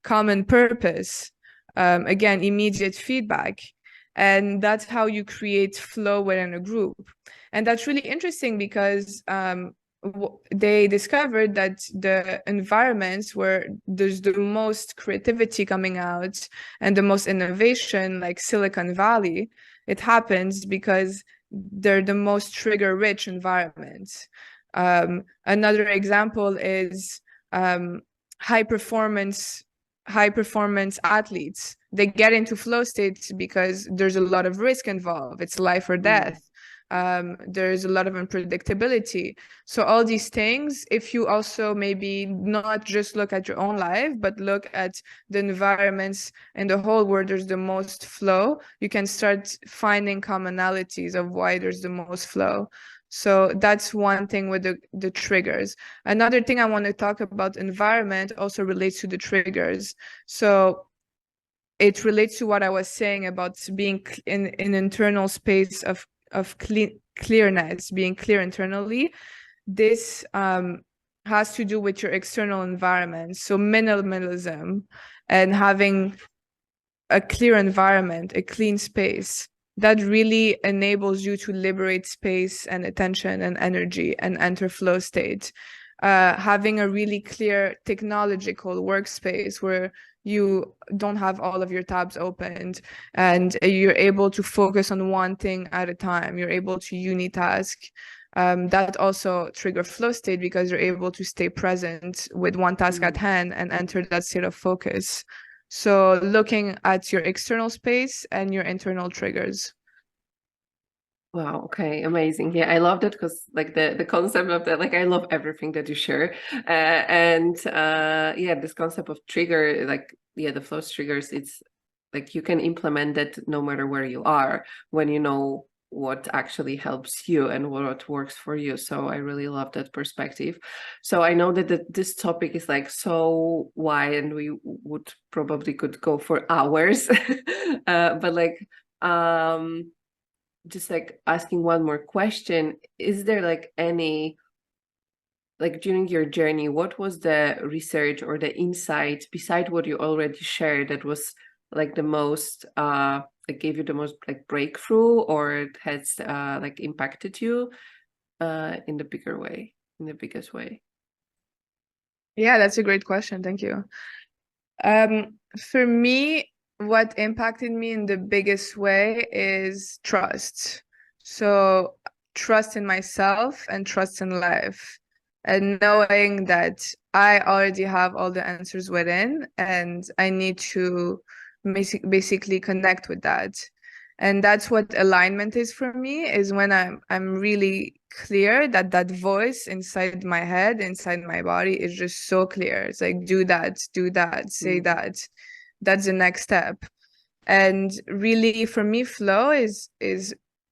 common purpose, again, immediate feedback. And that's how you create flow within a group. And that's really interesting because they discovered that the environments where there's the most creativity coming out and the most innovation, like Silicon Valley, it happens because they're the most trigger-rich environments. Another example is high performance athletes. They get into flow states because there's a lot of risk involved. It's life or death. There's a lot of unpredictability. So all these things, if you also maybe not just look at your own life, but look at the environments in the whole where there's the most flow, you can start finding commonalities of why there's the most flow. So that's one thing with the triggers. Another thing I want to talk about environment also relates to the triggers. So it relates to what I was saying about being in an internal space of clearness, being clear internally. This has to do with your external environment. So minimalism and having a clear environment, a clean space, that really enables you to liberate space and attention and energy and enter flow state. Having a really clear technological workspace where you don't have all of your tabs opened and you're able to focus on one thing at a time. You're able to unitask. That also trigger flow state because you're able to stay present with one task at hand and enter that state of focus. So looking at your external space and your internal triggers. Wow. Okay. Amazing. Yeah, I loved it because like the concept of that, like I love everything that you share, and yeah, this concept of trigger, like yeah, the flow triggers. It's like you can implement that no matter where you are when you know what actually helps you and what works for you. So I really love that perspective. So I know that this topic is like so wide, and we would probably could go for hours, but like just like asking one more question, is there like any, like during your journey, what was the research or the insight beside what you already shared that was like the most like gave you the most like breakthrough, or it has like impacted you in the bigger way, in the biggest way? Yeah, that's a great question. Thank you. For me, what impacted me in the biggest way is trust. So trust in myself and trust in life, and knowing that I already have all the answers within and I need to basically connect with that. And that's what alignment is for me, is when I'm really clear that that voice inside my head, inside my body is just so clear. It's like, do that, say that. That's the next step. And really for me, flow is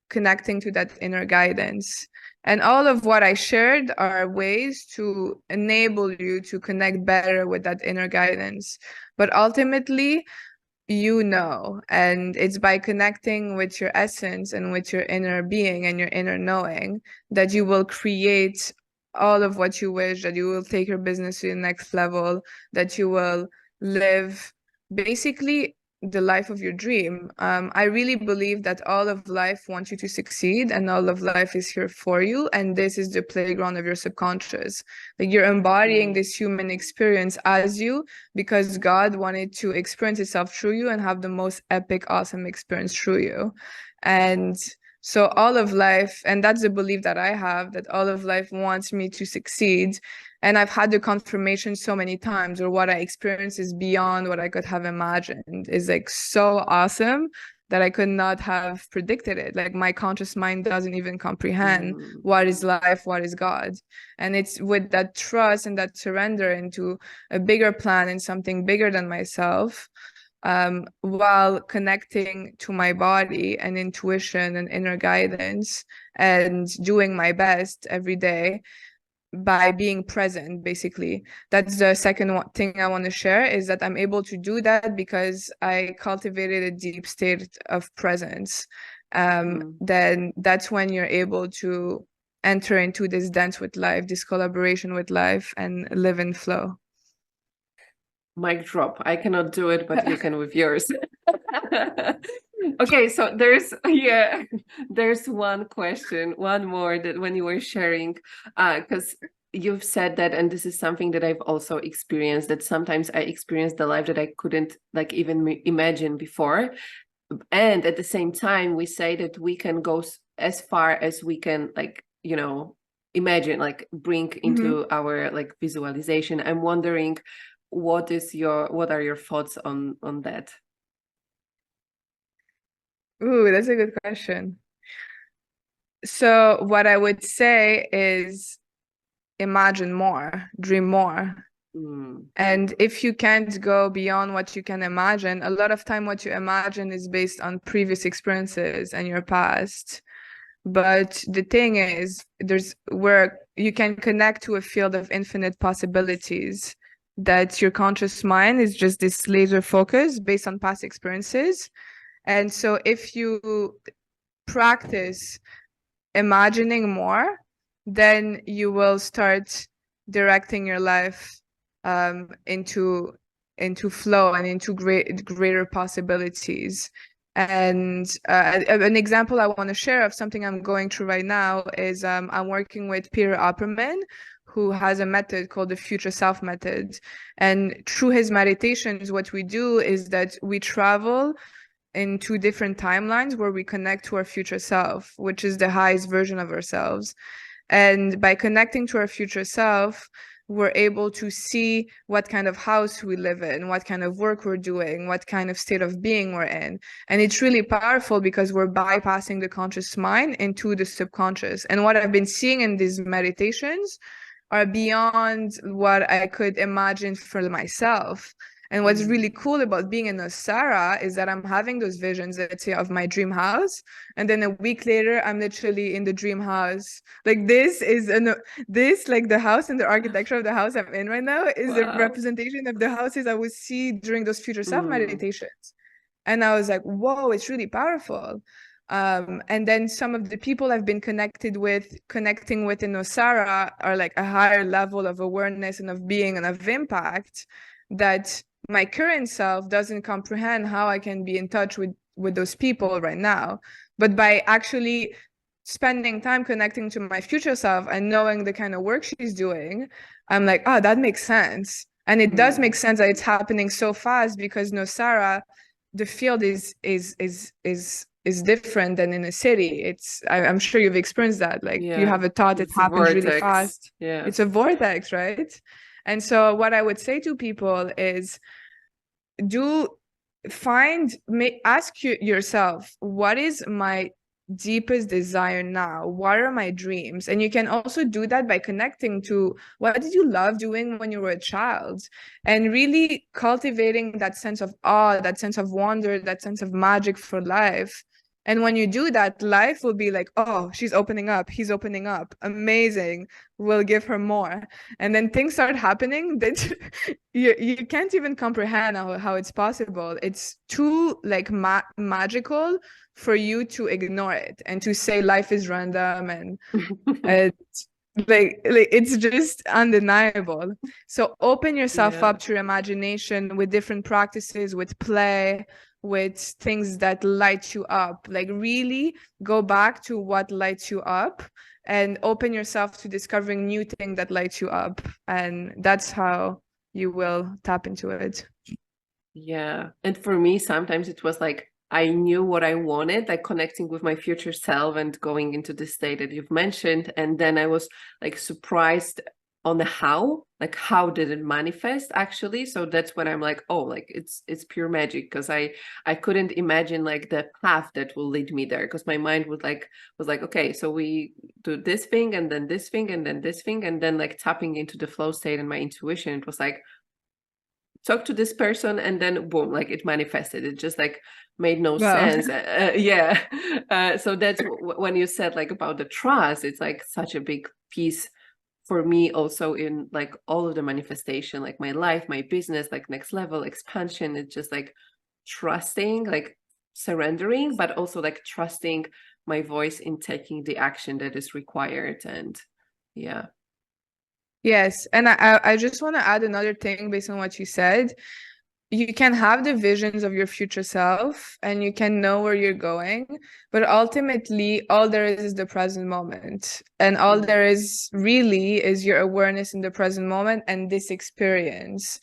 connecting to that inner guidance. And all of what I shared are ways to enable you to connect better with that inner guidance. But ultimately, and it's by connecting with your essence and with your inner being and your inner knowing that you will create all of what you wish, that you will take your business to the next level, that you will live basically the life of your dream. I really believe that all of life wants you to succeed and all of life is here for you. And this is the playground of your subconscious. Like you're embodying this human experience as you, because God wanted to experience itself through you and have the most epic, awesome experience through you. And so all of life, and that's the belief that I have, that all of life wants me to succeed. And I've had the confirmation so many times, or what I experience is beyond what I could have imagined, is like so awesome that I could not have predicted it. Like my conscious mind doesn't even comprehend what is life, what is God. And it's with that trust and that surrender into a bigger plan and something bigger than myself, while connecting to my body and intuition and inner guidance and doing my best every day, by being present, basically. That's the second thing I want to share, is that I'm able to do that because I cultivated a deep state of presence. Then that's when you're able to enter into this dance with life, this collaboration with life, and live in flow. Mic drop. I cannot do it, but you can with yours. Okay, so there's one question, one more, that when you were sharing, because you've said that, and this is something that I've also experienced, that sometimes I experience the life that I couldn't like even imagine before. And at the same time, we say that we can go as far as we can, like, imagine, like bring into our like visualization. I'm wondering, what are your thoughts on that? Ooh, that's a good question. So what I would say is imagine more, dream more. And if you can't go beyond what you can imagine, a lot of time what you imagine is based on previous experiences and your past. But the thing is, there's where you can connect to a field of infinite possibilities, that your conscious mind is just this laser focus based on past experiences. And so if you practice imagining more, then you will start directing your life into flow and into greater possibilities. And an example I want to share of something I'm going through right now is I'm working with Peter Opperman, who has a method called the future self method. And through his meditations, what we do is that we travel in two different timelines where we connect to our future self, which is the highest version of ourselves. And by connecting to our future self, we're able to see what kind of house we live in, what kind of work we're doing, what kind of state of being we're in. And it's really powerful because we're bypassing the conscious mind into the subconscious. And what I've been seeing in these meditations are beyond what I could imagine for myself. And what's really cool about being in Nosara is that I'm having those visions, let's say, of my dream house. And then a week later, I'm literally in the dream house. Like like the house and the architecture of the house I'm in right now is a representation of the houses I would see during those future self meditations. And I was like, whoa, it's really powerful. And then some of the people I've been connecting with in Nosara are like a higher level of awareness and of being and of impact that my current self doesn't comprehend how I can be in touch with those people right now. But by actually spending time connecting to my future self and knowing the kind of work she's doing, I'm like, oh, that makes sense. And it does make sense that it's happening so fast because Nosara, the field is different than in a city. I'm sure you've experienced that. Like you have a thought, it happens really fast. Yeah. It's a vortex, right? And so what I would say to people is ask yourself, what is my deepest desire now? What are my dreams? And you can also do that by connecting to what did you love doing when you were a child, and really cultivating that sense of awe, that sense of wonder, that sense of magic for life. And when you do that, life will be like, oh, she's opening up, he's opening up, amazing, we'll give her more. And then things start happening that you can't even comprehend how it's possible. It's too like magical for you to ignore it and to say life is random and like it's just undeniable. So open yourself up to your imagination with different practices, with play, with things that light you up. Like really go back to what lights you up and open yourself to discovering new things that light you up. And that's how you will tap into it. Yeah. And for me, sometimes it was like I knew what I wanted, like connecting with my future self and going into the state that you've mentioned. And then I was like surprised on the how did it manifest actually. So that's when I'm like, oh, like it's pure magic, because I couldn't imagine like the path that will lead me there, because my mind was like, okay, so we do this thing and then this thing and then this thing, and then like tapping into the flow state and my intuition, it was like, talk to this person, and then boom, like it manifested. It just like made no sense. So that's when you said like about the trust, it's like such a big piece for me also in like all of the manifestation, like my life, my business, like next level expansion, it's just like trusting, like surrendering, but also like trusting my voice in taking the action that is required. And yeah. Yes, and I just want to add another thing based on what you said. You can have the visions of your future self and you can know where you're going, but ultimately all there is the present moment. And all there is really is your awareness in the present moment and this experience.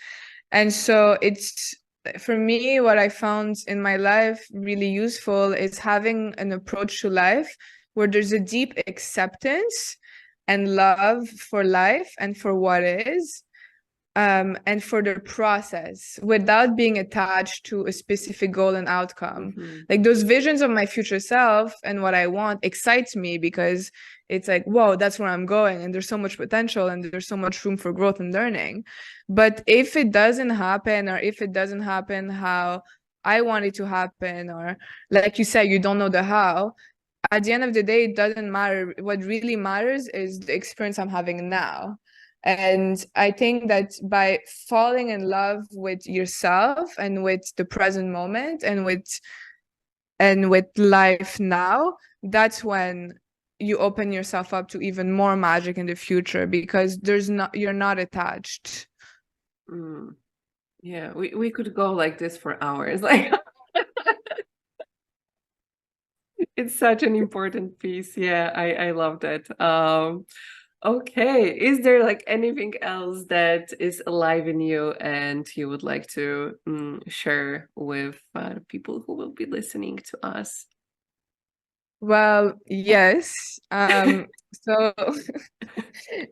And so it's, for me, what I found in my life really useful is having an approach to life where there's a deep acceptance and love for life and for what is, and for the process without being attached to a specific goal and outcome. Like those visions of my future self and what I want excites me because it's like, whoa, that's where I'm going. And there's so much potential and there's so much room for growth and learning. But if it doesn't happen, or if it doesn't happen how I want it to happen, or like you said, you don't know the how, at the end of the day, it doesn't matter. What really matters is the experience I'm having now. And I think that by falling in love with yourself and with the present moment and with life now, that's when you open yourself up to even more magic in the future, because you're not attached. Yeah, we could go like this for hours. Like it's such an important piece. Yeah, I love that. Okay, is there like anything else that is alive in you and you would like to share with people who will be listening to us? Well, yes. So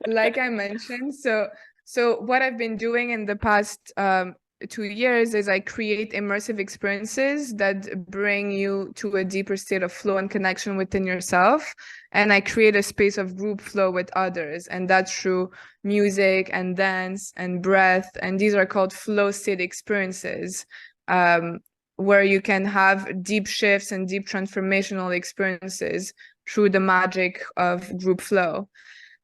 like I mentioned, so what I've been doing in the past 2 years is I create immersive experiences that bring you to a deeper state of flow and connection within yourself. And I create a space of group flow with others. And that's through music and dance and breath. And these are called flow state experiences, where you can have deep shifts and deep transformational experiences through the magic of group flow.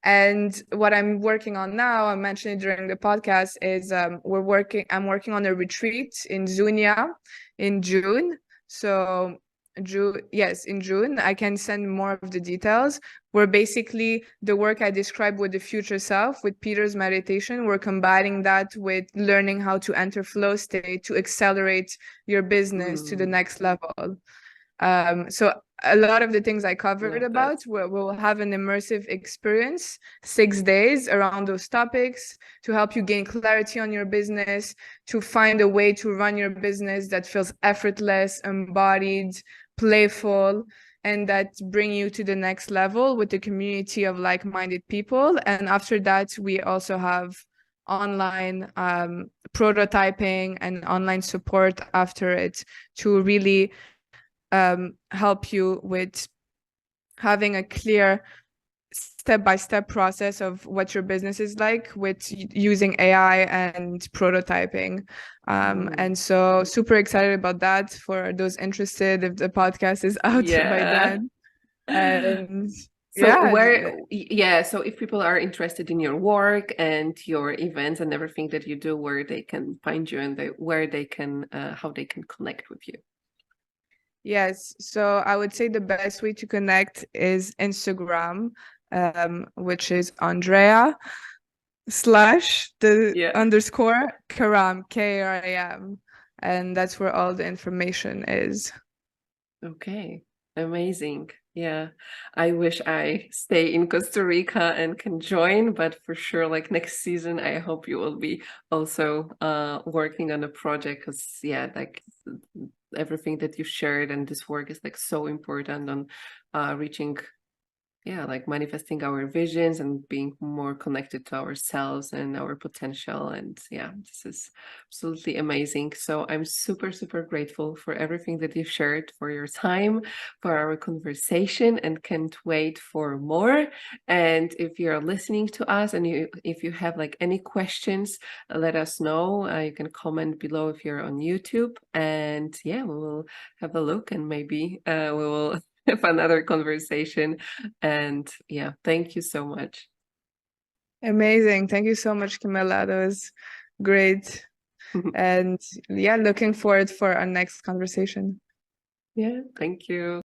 And what I'm working on now, I mentioned it during the podcast, is I'm working on a retreat in Zunia in June. So in June, I can send more of the details, where basically the work I described with the future self, with Peter's meditation, we're combining that with learning how to enter flow state to accelerate your business to the next level. So a lot of the things I covered about, we'll have an immersive experience, 6 days around those topics to help you gain clarity on your business, to find a way to run your business that feels effortless, embodied, playful, and that bring you to the next level with a community of like-minded people. And after that, we also have online prototyping and online support after it to really help you with having a clear step-by-step process of what your business is like with using AI and prototyping. And so super excited about that for those interested, if the podcast is out by then. And so if people are interested in your work and your events and everything that you do, where they can find you and where they can how they can connect with you. Yes, so I would say the best way to connect is Instagram, which is Andrea / __ Karam, Karam. And that's where all the information is. Okay, amazing. Yeah, I wish I stay in Costa Rica and can join, but for sure, like next season, I hope you will be also working on a project, because yeah, like everything that you shared and this work is like so important on reaching, like manifesting our visions and being more connected to ourselves and our potential. And yeah, this is absolutely amazing. So I'm super, super grateful for everything that you shared, for your time, for our conversation, and can't wait for more. And if you're listening to us and if you have like any questions, let us know. You can comment below if you're on YouTube, and yeah, we will have a look, and maybe we will have another conversation. And yeah, thank you so much. Amazing. Thank you so much, Camilla. That was great. And yeah, looking forward for our next conversation. Yeah, thank you.